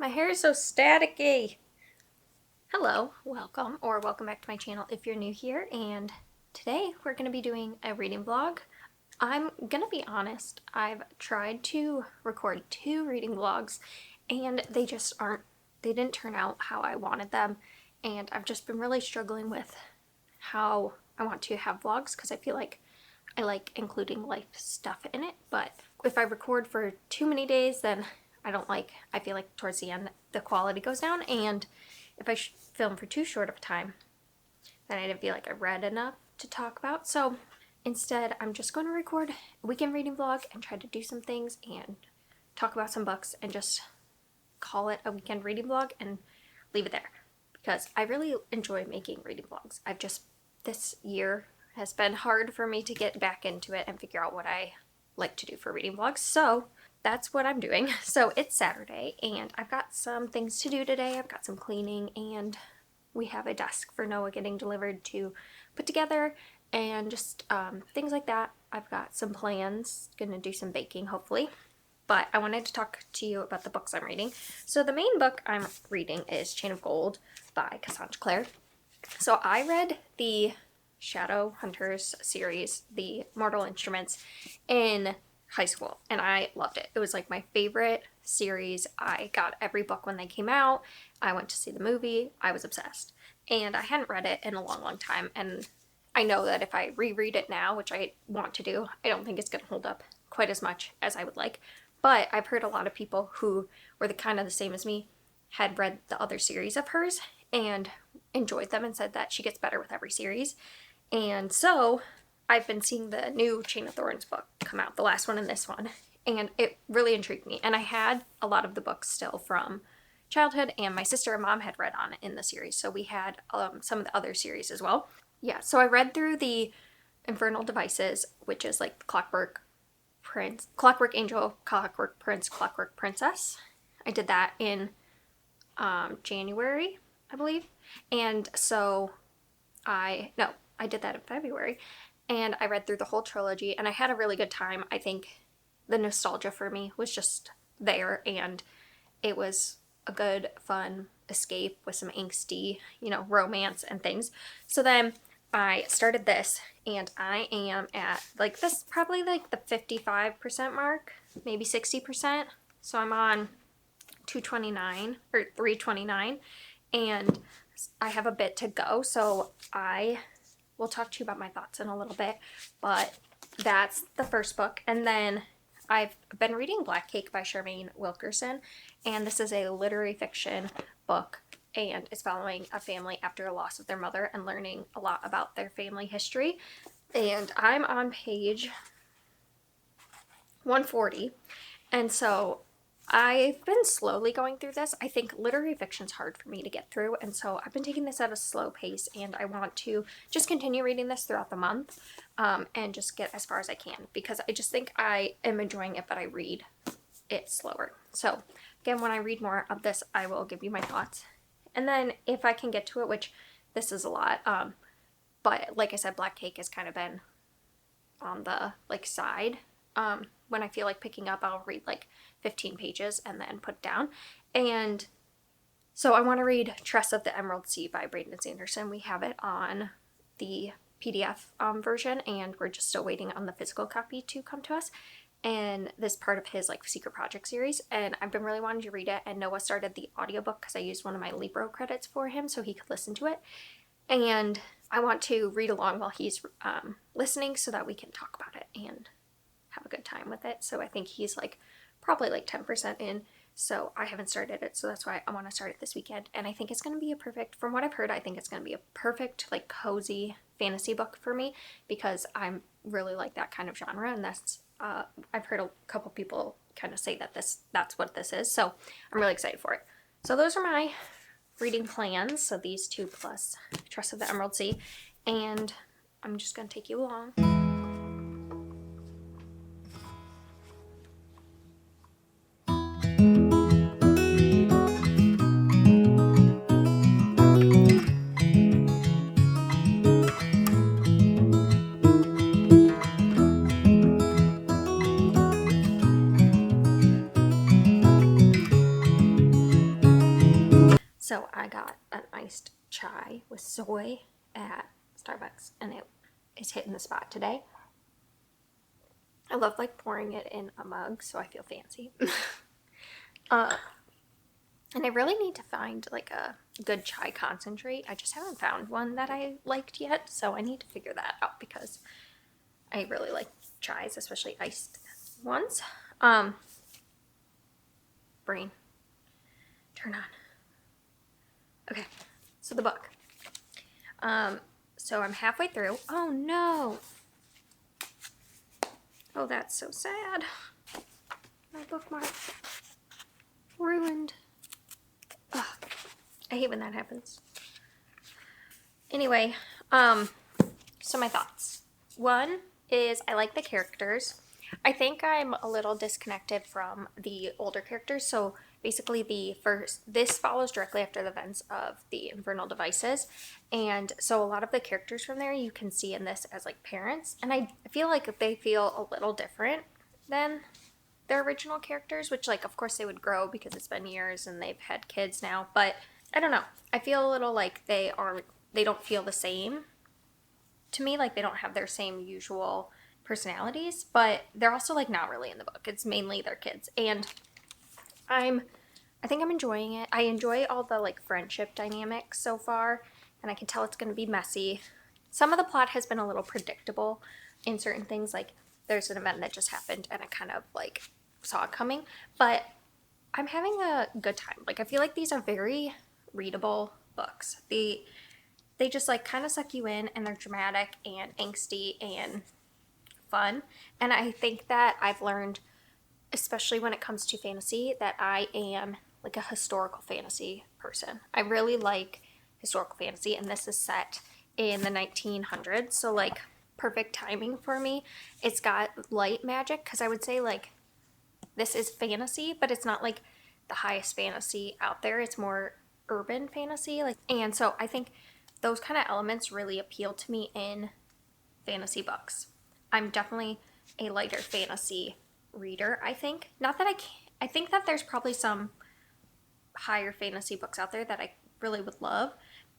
My hair is so staticky. Hello, welcome back to my channel if you're new here, and today we're going to be doing a reading vlog. I'm going to be honest, I've tried to record 2 reading vlogs and they didn't turn out how I wanted them, and I've just been really struggling with how I want to have vlogs because I feel like I like including life stuff in it, but if I record for too many days, then I feel like towards the end the quality goes down, and if I film for too short of a time, then I didn't feel like I read enough to talk about. So instead, I'm just going to record a weekend reading vlog and try to do some things and talk about some books and just call it a weekend reading vlog and leave it there, because I really enjoy making reading vlogs. This year has been hard for me to get back into it and figure out what I like to do for reading vlogs. So that's what I'm doing. So it's Saturday and I've got some things to do today. I've got some cleaning, and we have a desk for Noah getting delivered to put together and just things like that. I've got some plans, gonna do some baking hopefully. But I wanted to talk to you about the books I'm reading. So the main book I'm reading is Chain of Gold by Cassandra Clare. So I read the Shadow Hunters series, the Mortal Instruments, in high school, and I loved it. It was like my favorite series. I got every book when they came out. I went to see the movie. I was obsessed. And I hadn't read it in a long time, and I know that if I reread it now, which I want to do, I don't think it's going to hold up quite as much as I would like. But I've heard a lot of people who were the same as me had read the other series of hers and enjoyed them and said that she gets better with every series. And so I've been seeing the new Chain of Thorns book come out, the last one and this one, and it really intrigued me. And I had a lot of the books still from childhood, and my sister and mom had read on it in the series, so we had some of the other series as well. Yeah, so I read through the Infernal Devices, which is like Clockwork Prince, Clockwork Angel, Clockwork Prince, Clockwork Princess. I did that in January, I believe. And so I did that in February, and I read through the whole trilogy, and I had a really good time. I think the nostalgia for me was just there, and it was a good, fun escape with some angsty, romance and things. So then I started this, and I am at probably the 55% mark, maybe 60%. So I'm on 229 or 329, and I have a bit to go, so I will talk to you about my thoughts in a little bit, but that's the first book. And then I've been reading Black Cake by Charmaine Wilkerson, and this is a literary fiction book, and it's following a family after a loss of their mother and learning a lot about their family history. And I'm on page 140, and so I've been slowly going through this. I think literary fiction's hard for me to get through, and so I've been taking this at a slow pace, and I want to just continue reading this throughout the month and just get as far as I can, because I just think I am enjoying it, but I read it slower. So again, when I read more of this, I will give you my thoughts. And then if I can get to it, which this is a lot, but like I said, Black Cake has kind of been on the side. When I feel like picking up, I'll read 15 pages and then put it down. And so I want to read Tress of the Emerald Sea by Brandon Sanderson. We have it on the PDF version, and we're just still waiting on the physical copy to come to us. And this part of his secret project series, and I've been really wanting to read it, and Noah started the audiobook because I used one of my Libro credits for him so he could listen to it. And I want to read along while he's listening so that we can talk about it and have a good time with it. So I think he's probably 10% in, so I haven't started it, so that's why I want to start it this weekend. And I think it's going to be from what I've heard, I think it's going to be a perfect cozy fantasy book for me, because I'm really like that kind of genre, and that's I've heard a couple people kind of say that that's what this is, so I'm really excited for it. So those are my reading plans, so these 2 plus Trust of the Emerald Sea, and I'm just going to take you along. So I got an iced chai with soy at Starbucks, and it is hitting the spot today. I love like pouring it in a mug, so I feel fancy. And I really need to find like a good chai concentrate. I just haven't found one that I liked yet, so I need to figure that out because I really like chais, especially iced ones. Brain, turn on. Okay, so the book. So I'm halfway through. Oh no! Oh, that's so sad. My bookmark ruined. Ugh, I hate when that happens. Anyway, so my thoughts. One is I like the characters. I think I'm a little disconnected from the older characters. So basically this follows directly after the events of the Infernal Devices. And so a lot of the characters from there you can see in this as like parents. And I feel like they feel a little different than their original characters, which like of course they would grow because it's been years and they've had kids now. But I don't know. I feel a little like they don't feel the same to me, like they don't have their same usual personalities, but they're also like not really in the book. It's mainly their kids, and I think I'm enjoying it. I enjoy all the like friendship dynamics so far, and I can tell it's going to be messy. Some of the plot has been a little predictable in certain things, like there's an event that just happened and I kind of like saw it coming, but I'm having a good time. Like I feel like these are very readable books. They just like kind of suck you in, and they're dramatic and angsty and fun. And I think that I've learned, especially when it comes to fantasy, that I am like a historical fantasy person. I really like historical fantasy, and this is set in the 1900s, so like perfect timing for me. It's got light magic, because I would say like this is fantasy, but it's not like the highest fantasy out there. It's more urban fantasy, like, and so I think those kind of elements really appeal to me in fantasy books. I'm definitely a lighter fantasy reader, I think. Not that I think that there's probably some higher fantasy books out there that I really would love,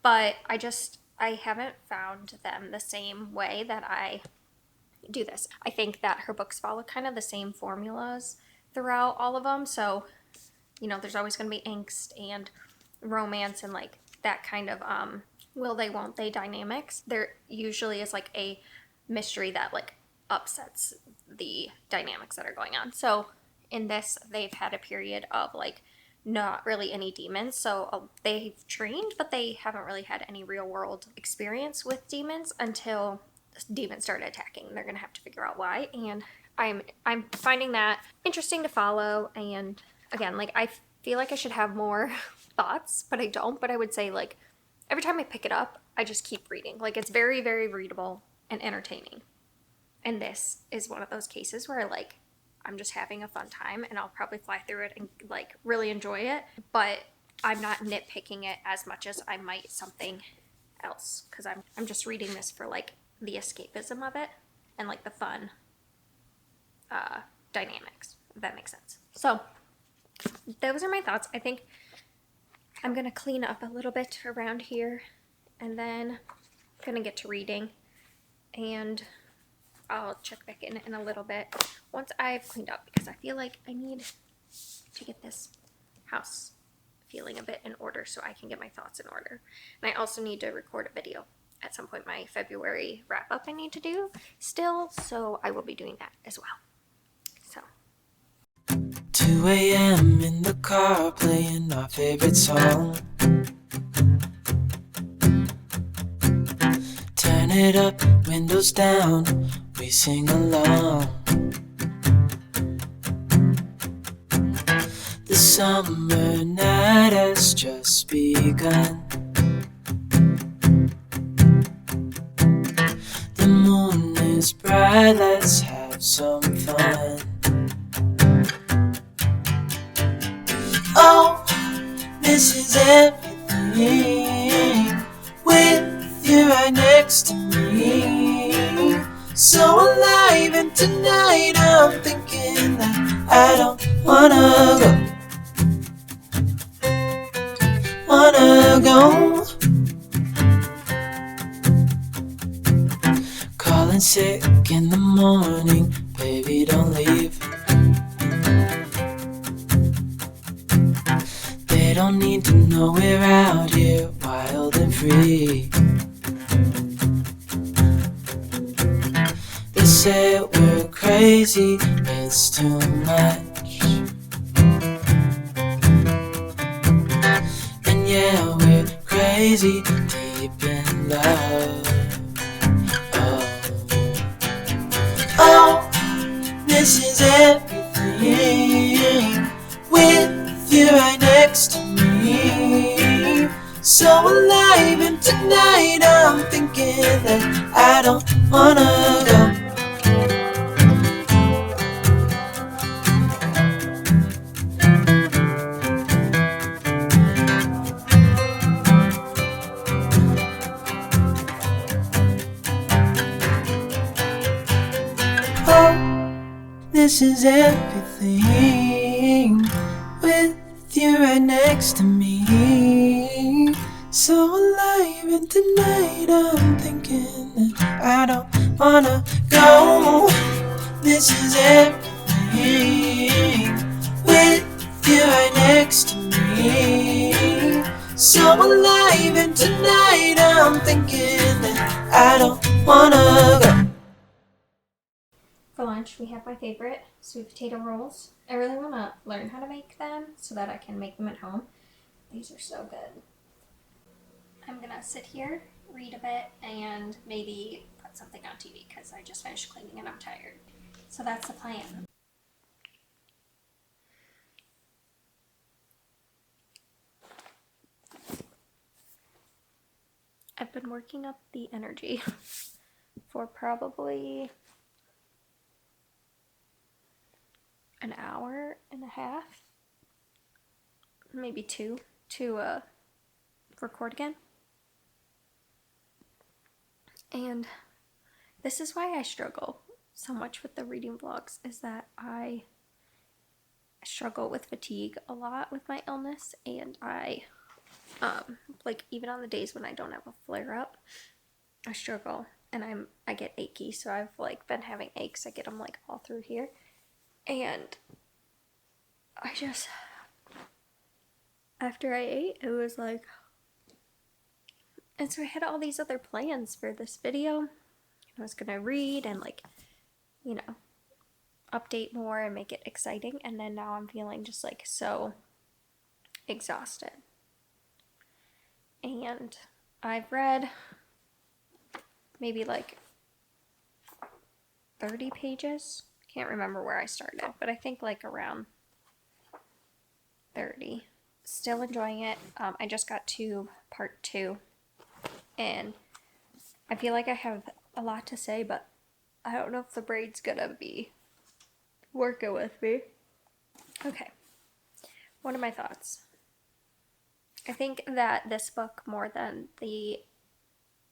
but I haven't found them the same way that I do this. I think that her books follow kind of the same formulas throughout all of them, so, you know, there's always going to be angst and romance and like that kind of will they, won't they dynamics. There usually is like a mystery that like upsets the dynamics that are going on. So in this, they've had a period of like not really any demons. So they've trained, but they haven't really had any real world experience with demons until demons started attacking. They're going to have to figure out why. And I'm finding that interesting to follow. And again, like I feel like I should have more thoughts, but I don't. But I would say like every time I pick it up, I just keep reading. Like it's very, very readable and entertaining. And this is one of those cases where like I'm just having a fun time, and I'll probably fly through it and like really enjoy it, but I'm not nitpicking it as much as I might something else, because I'm just reading this for like the escapism of it and like the fun dynamics, if that makes sense. So those are my thoughts. I think I'm gonna clean up a little bit around here, and then I'm gonna get to reading, and I'll check back in a little bit once I've cleaned up, because I feel like I need to get this house feeling a bit in order so I can get my thoughts in order. And I also need to record a video at some point, my February wrap up I need to do still, so I will be doing that as well. So 2 a.m. in the car playing our favorite song. Turn it up, windows down, we sing along. The summer night has just begun. The moon is bright, let's have some fun. Oh, this is everything with you right next to me. So alive, and tonight I'm thinking that I don't wanna go. the morning, baby, don't leave. They don't need to know we're out here, wild and free. They say we're crazy, it's too much. And yeah, we're crazy, deep in love. Oh, this is everything with you right next to me. So alive, and tonight I'm thinking that I don't wanna go. Oh, this is everything with you right next to me. So alive, and tonight I'm thinking that I don't wanna go. This is everything with you right next to me. So alive, and tonight I'm thinking that I don't wanna go. For lunch, we have my favorite sweet potato rolls. I really want to learn how to make them so that I can make them at home. These are so good. I'm going to sit here, read a bit, and maybe put something on TV because I just finished cleaning and I'm tired. So that's the plan. I've been working up the energy for probably an hour and a half, maybe two, to record again. And this is why I struggle so much with the reading vlogs, is that I struggle with fatigue a lot with my illness, and I like even on the days when I don't have a flare up, I struggle, and I get achy. So I've like been having aches. I get them like all through here, and I just, after I ate, it was like, and so I had all these other plans for this video. I was gonna read and like, you know, update more and make it exciting, and then now I'm feeling just like so exhausted. And I've read maybe like 30 pages. Can't remember where I started, but I think like around 30. Still enjoying it. I just got to part 2, and I feel like I have a lot to say, but I don't know if the braid's gonna be working with me. Okay, what are my thoughts? I think that this book, more than the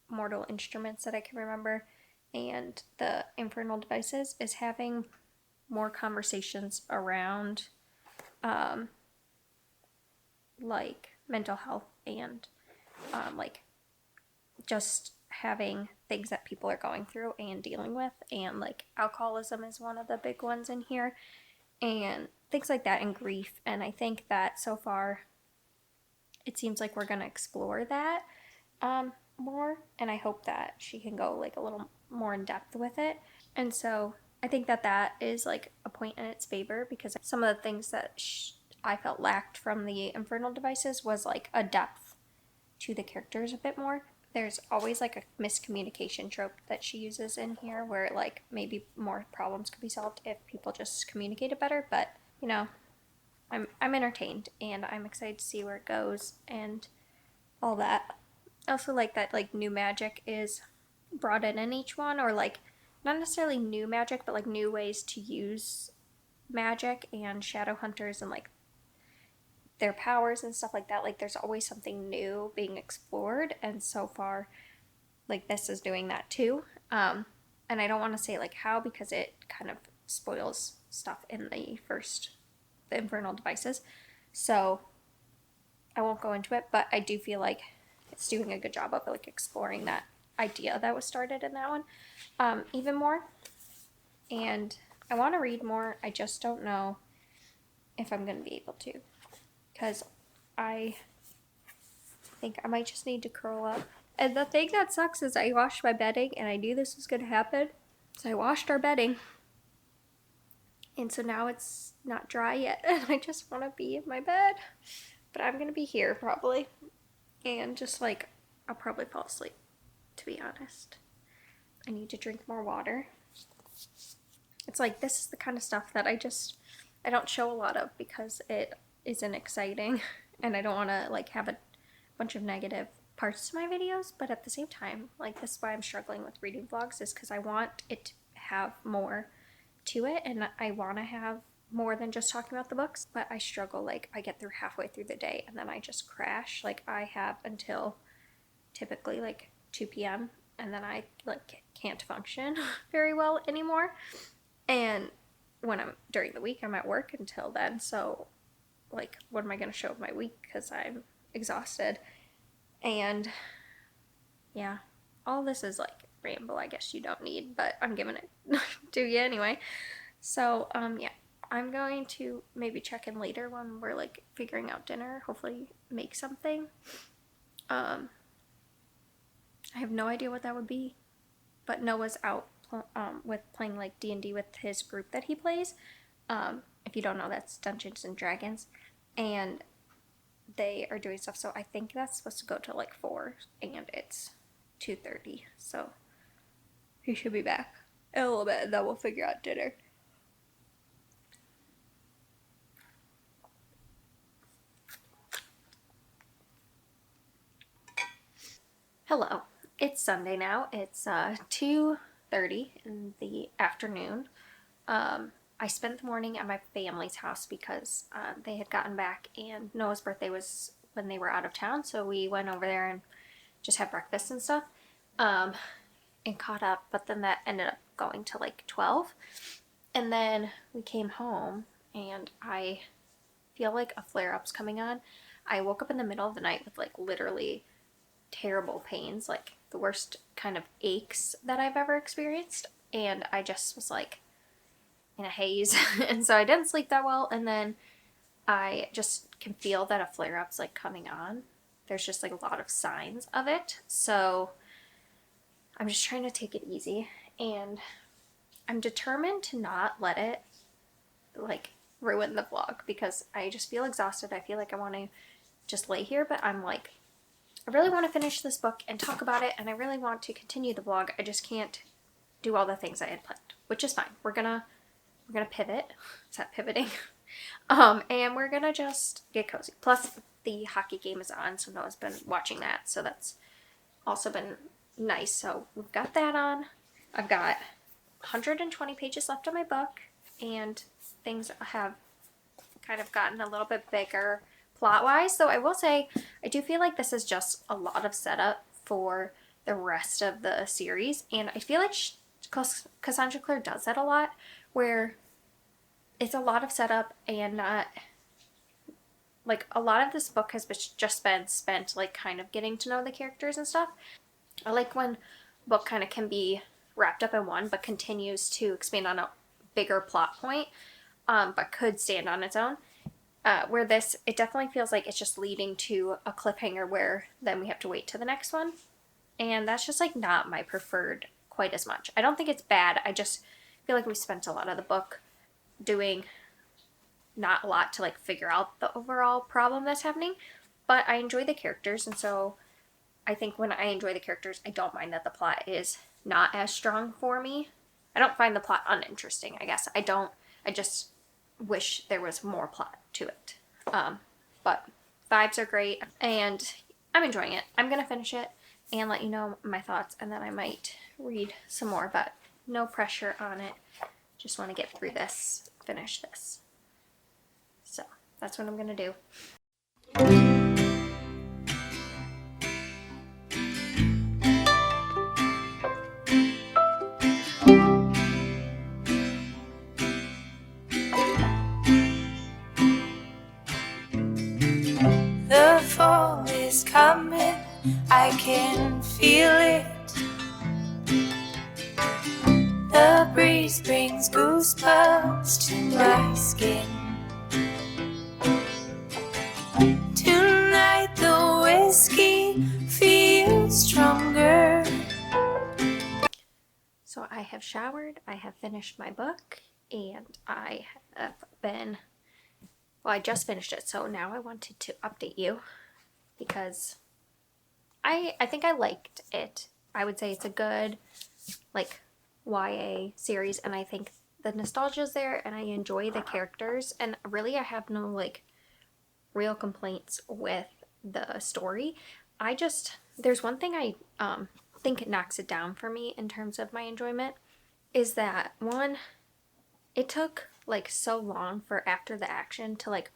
Mortal Instruments that I can remember and the Infernal Devices, is having more conversations around like mental health and like just having things that people are going through and dealing with, and like alcoholism is one of the big ones in here, and things like that, and grief. And I think that so far it seems like we're going to explore that more, and I hope that she can go like a little more in depth with it. And so I think that that is like a point in its favor, because some of the things that I felt lacked from the Infernal Devices was like a depth to the characters a bit more. There's always like a miscommunication trope that she uses in here, where like maybe more problems could be solved if people just communicated better. But you know, I'm entertained, and I'm excited to see where it goes and all that. I also like that like new magic is brought in each one, or like not necessarily new magic, but like new ways to use magic and shadow hunters and like their powers and stuff like that. Like there's always something new being explored, and so far like this is doing that too. And I don't want to say like how, because it kind of spoils stuff in the Infernal Devices, so I won't go into it, but I do feel like it's doing a good job of like exploring that idea that was started in that one even more. and I want to read more. I just don't know if I'm going to be able to, because I think I might just need to curl up. And the thing that sucks is I washed my bedding, and I knew this was going to happen. So I washed our bedding, and so now it's not dry yet, and I just want to be in my bed. But I'm going to be here probably, and just like, I'll probably fall asleep, to be honest. I need to drink more water. It's like, this is the kind of stuff that I don't show a lot of because it isn't exciting, and I don't want to like have a bunch of negative parts to my videos, but at the same time, like, this is why I'm struggling with reading vlogs, is because I want it to have more to it, and I want to have more than just talking about the books, but I struggle. Like, I get through halfway through the day and then I just crash. Like, I have until typically like 2 p.m. and then I like can't function very well anymore. And when I'm during the week, I'm at work until then, so like, what am I going to show of my week, because I'm exhausted. And yeah, all this is like ramble I guess you don't need, but I'm giving it to you anyway. So yeah, I'm going to maybe check in later when we're like figuring out dinner, hopefully make something. I have no idea what that would be, but Noah's out with playing like D&D with his group that he plays. If you don't know, that's Dungeons and Dragons, and they are doing stuff, so I think that's supposed to go till like 4, and it's 2:30, so he should be back in a little bit, and then we'll figure out dinner. Hello, it's Sunday now. It's 2:30 in the afternoon. I spent the morning at my family's house because they had gotten back, and Noah's birthday was when they were out of town, so we went over there and just had breakfast and stuff, and caught up, but then that ended up going to like 12, and then we came home, and I feel like a flare-up's coming on. I woke up in the middle of the night with like literally terrible pains, like the worst kind of aches that I've ever experienced, and I just was like in a haze and so I didn't sleep that well, and then I just can feel that a flare-up's like coming on. There's just like a lot of signs of it, so I'm just trying to take it easy, and I'm determined to not let it like ruin the vlog, because I just feel exhausted. I feel like I want to just lay here, but I'm like, I really want to finish this book and talk about it, and I really want to continue the vlog. I just can't do all the things I had planned, which is fine. We're gonna pivot. Is that pivoting? And we're gonna just get cozy. Plus, the hockey game is on, so Noah's been watching that, so that's also been nice. So we've got that on. I've got 120 pages left on my book, and things have kind of gotten a little bit bigger plot-wise. So I will say, I do feel like this is just a lot of setup for the rest of the series, and I feel like Cassandra Clare does that a lot, where it's a lot of setup and not like, a lot of this book has just been spent like kind of getting to know the characters and stuff. I like when a book kind of can be wrapped up in one but continues to expand on a bigger plot point, but could stand on its own. Where this, it definitely feels like it's just leading to a cliffhanger where then we have to wait to the next one, and that's just like not my preferred quite as much. I don't think it's bad, I just feel like we spent a lot of the book doing not a lot to like figure out the overall problem that's happening, but I enjoy the characters, and so I think when I enjoy the characters, I don't mind that the plot is not as strong for me. I don't find the plot uninteresting, I guess. I just wish there was more plot to it. But vibes are great, and I'm enjoying it. I'm gonna finish it and let you know my thoughts, and then I might read some more, but no pressure on it. Just want to get through this, finish this. So that's what I'm gonna do. The fall is coming, I can feel it. The breeze brings goosebumps to my skin. Tonight the whiskey feels stronger. So I have showered, I have finished my book, and I have been, well, I just finished it, so now I wanted to update you because I think I liked it. I would say it's a good, like, YA series, and I think the nostalgia's there, and I enjoy the characters, and really I have no, like, real complaints with the story. There's one thing I think it knocks it down for me in terms of my enjoyment, is that one, it took like so long for after the action to like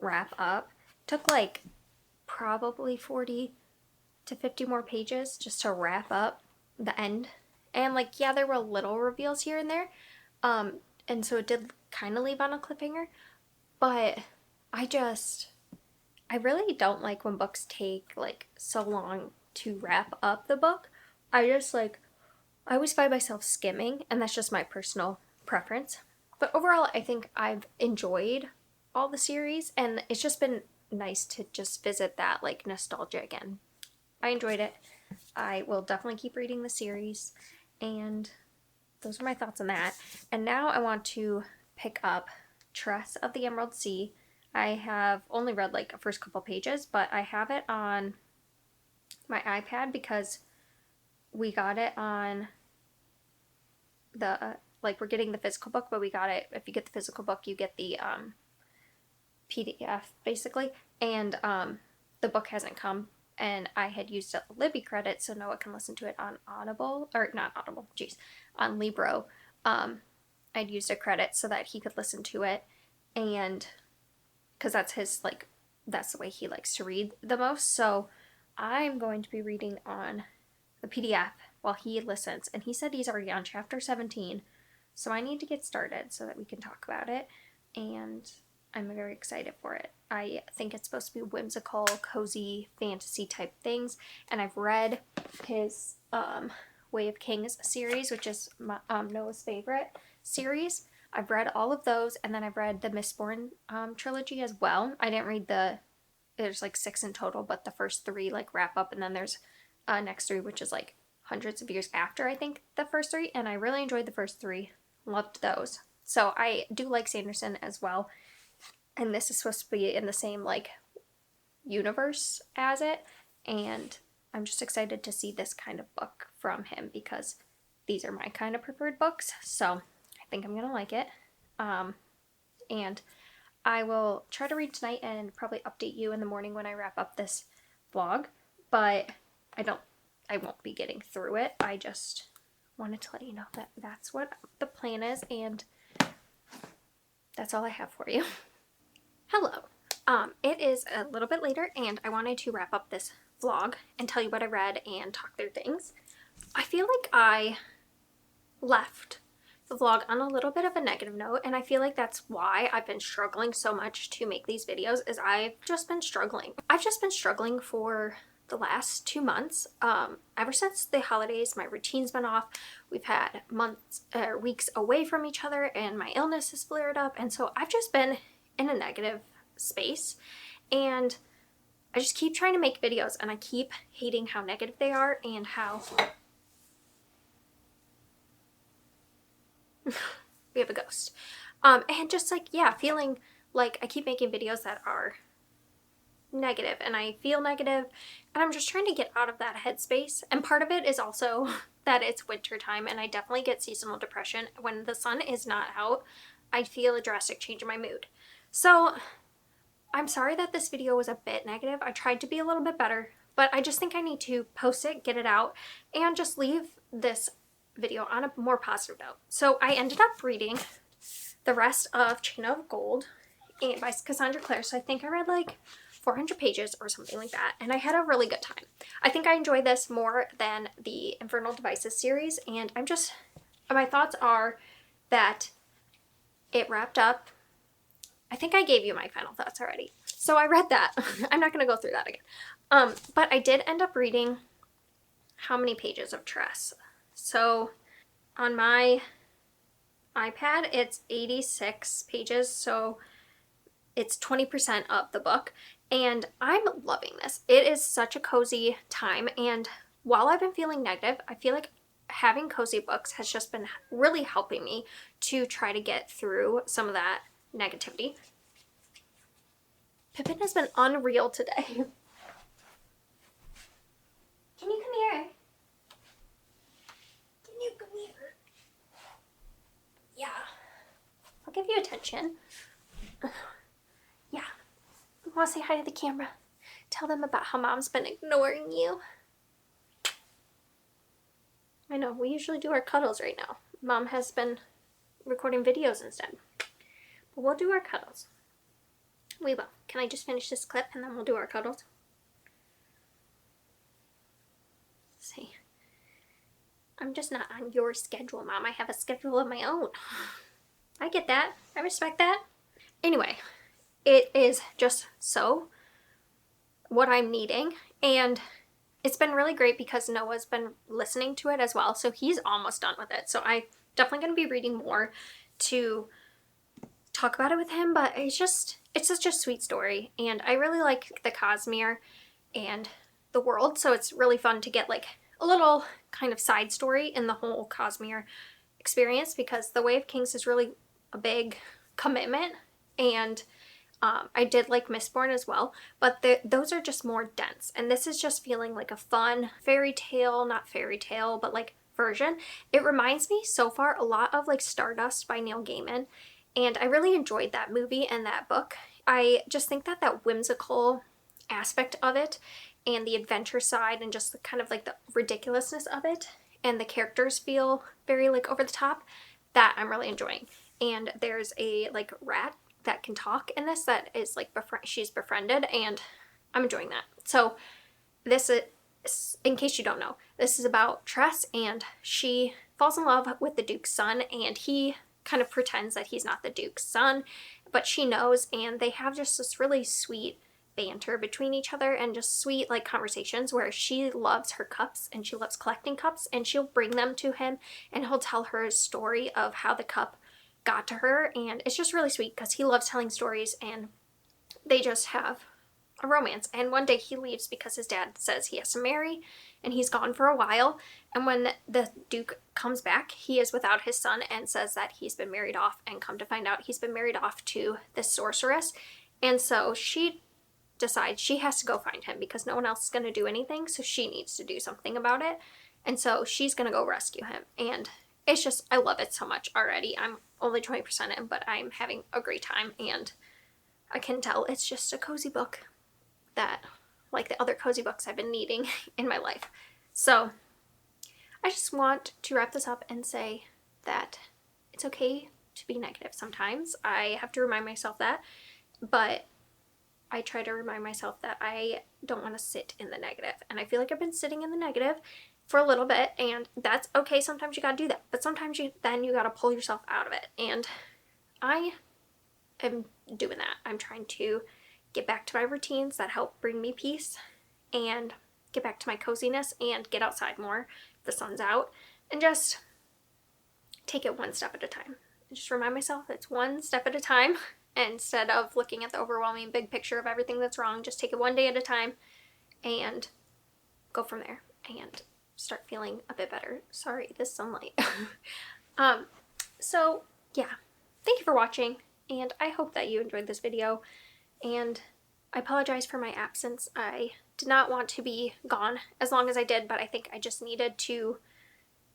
wrap up. It took like probably 40 to 50 more pages just to wrap up the end. And like, yeah, there were little reveals here and there. And so it did kind of leave on a cliffhanger, but I really don't like when books take like so long to wrap up the book. I always find myself skimming, and that's just my personal preference. But overall, I think I've enjoyed all the series, and it's just been nice to just visit that like nostalgia again. I enjoyed it. I will definitely keep reading the series, and those are my thoughts on that. And now I want to pick up Tress of the Emerald Sea. I have only read like the first couple pages, but I have it on my iPad because we got it on the, like, we're getting the physical book, but we got it, if you get the physical book, you get the PDF basically, and the book hasn't come, and I had used a Libby credit, so Noah can listen to it on Audible, or not Audible, jeez, on Libro. I'd used a credit so that he could listen to it, and because that's his, like, that's the way he likes to read the most, so I'm going to be reading on the PDF while he listens, and he said he's already on chapter 17, so I need to get started so that we can talk about it, and I'm very excited for it. I think it's supposed to be whimsical, cozy, fantasy type things, and I've read his Way of Kings series, which is Noah's favorite series. I've read all of those, and then I've read the Mistborn trilogy as well. I didn't read there's like 6 in total, but the first 3 like wrap up, and then there's next 3, which is like hundreds of years after, I think, the first 3, and I really enjoyed the first 3. Loved those. So I do like Sanderson as well, and this is supposed to be in the same like universe as it, and I'm just excited to see this kind of book from him because these are my kind of preferred books, so I think I'm gonna like it. And I will try to read tonight and probably update you in the morning when I wrap up this vlog, but I won't be getting through it. I just wanted to let you know that that's what the plan is, and that's all I have for you. Hello. It is a little bit later, and I wanted to wrap up this vlog and tell you what I read and talk through things. I feel like I left the vlog on a little bit of a negative note, and I feel like that's why I've been struggling so much to make these videos, is I've just been struggling. I've just been struggling for the last 2 months. Ever since the holidays, my routine's been off. We've had weeks away from each other, and my illness has flared up, and so I've just been in a negative space, and I just keep trying to make videos, and I keep hating how negative they are and how we have a ghost. And just like, yeah, feeling like I keep making videos that are negative, and I feel negative, and I'm just trying to get out of that headspace. And part of it is also that it's winter time, and I definitely get seasonal depression. When the sun is not out, I feel a drastic change in my mood. So I'm sorry that this video was a bit negative. I tried to be a little bit better, but I just think I need to post it, get it out, and just leave this video on a more positive note. So I ended up reading the rest of Chain of Gold by Cassandra Clare. So I think I read like 400 pages or something like that, and I had a really good time. I think I enjoyed this more than the Infernal Devices series, and my thoughts are that it wrapped up. I think I gave you my final thoughts already. So I read that. I'm not going to go through that again. But I did end up reading how many pages of Tress. So on my iPad. It's 86 pages, so it's 20% of the book, and I'm loving this. It is such a cozy time, and while I've been feeling negative, I feel like having cozy books has just been really helping me to try to get through some of that negativity. Pippin has been unreal today. Can you come here? Can you come here? Yeah. I'll give you attention. Yeah. Want to say hi to the camera? Tell them about how Mom's been ignoring you. I know, we usually do our cuddles right now. Mom has been recording videos instead. But we'll do our cuddles. We will. Can I just finish this clip and then we'll do our cuddles? Let's see. I'm just not on your schedule, Mom. I have a schedule of my own. I get that. I respect that. Anyway, it is just so what I'm needing, and it's been really great because Noah's been listening to it as well, so he's almost done with it. So I'm definitely going to be reading more to talk about it with him, but it's such a sweet story, and I really like the Cosmere and the world, so it's really fun to get like a little kind of side story in the whole Cosmere experience, because the Way of Kings is really a big commitment, and I did like Mistborn as well, but those are just more dense, and this is just feeling like a fun fairy tale, not fairy tale, but like version. It reminds me so far a lot of like Stardust by Neil Gaiman, and I really enjoyed that movie and that book. I just think that that whimsical aspect of it and the adventure side and just kind of like the ridiculousness of it, and the characters feel very like over the top, that I'm really enjoying. And there's a like rat that can talk in this that is like she's befriended, and I'm enjoying that. So this is, in case you don't know, this is about Tress, and she falls in love with the Duke's son, and he kind of pretends that he's not the Duke's son, but she knows, and they have just this really sweet banter between each other, and just sweet like conversations where she loves her cups and she loves collecting cups, and she'll bring them to him and he'll tell her a story of how the cup got to her, and it's just really sweet because he loves telling stories, and they just have a romance. And one day he leaves because his dad says he has to marry, and he's gone for a while, and when the Duke comes back, he is without his son and says that he's been married off, and come to find out he's been married off to this sorceress. And so she decides she has to go find him because no one else is going to do anything, so she needs to do something about it, and so she's going to go rescue him. And it's just, I love it so much already. I'm only 20% in, but I'm having a great time, and I can tell it's just a cozy book that, like the other cozy books I've been needing in my life. So I just want to wrap this up and say that it's okay to be negative sometimes. I have to remind myself that, but I try to remind myself that I don't want to sit in the negative, and I feel like I've been sitting in the negative for a little bit, and that's okay. Sometimes you gotta do that, but sometimes you gotta pull yourself out of it, and I am doing that. I'm trying to get back to my routines that help bring me peace, and get back to my coziness, and get outside more if the sun's out, and just take it one step at a time. Just remind myself it's one step at a time, instead of looking at the overwhelming big picture of everything that's wrong. Just take it one day at a time and go from there, and start feeling a bit better. Sorry, this sunlight. So yeah, thank you for watching, and I hope that you enjoyed this video, and I apologize for my absence. I did not want to be gone as long as I did, but I think I just needed to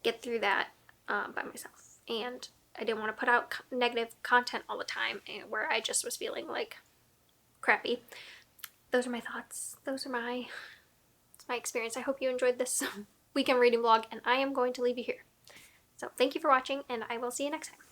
get through that by myself, and I didn't want to put out negative content all the time where I just was feeling like crappy. Those are my thoughts. It's my experience. I hope you enjoyed this weekend reading vlog, and I am going to leave you here. So thank you for watching, and I will see you next time.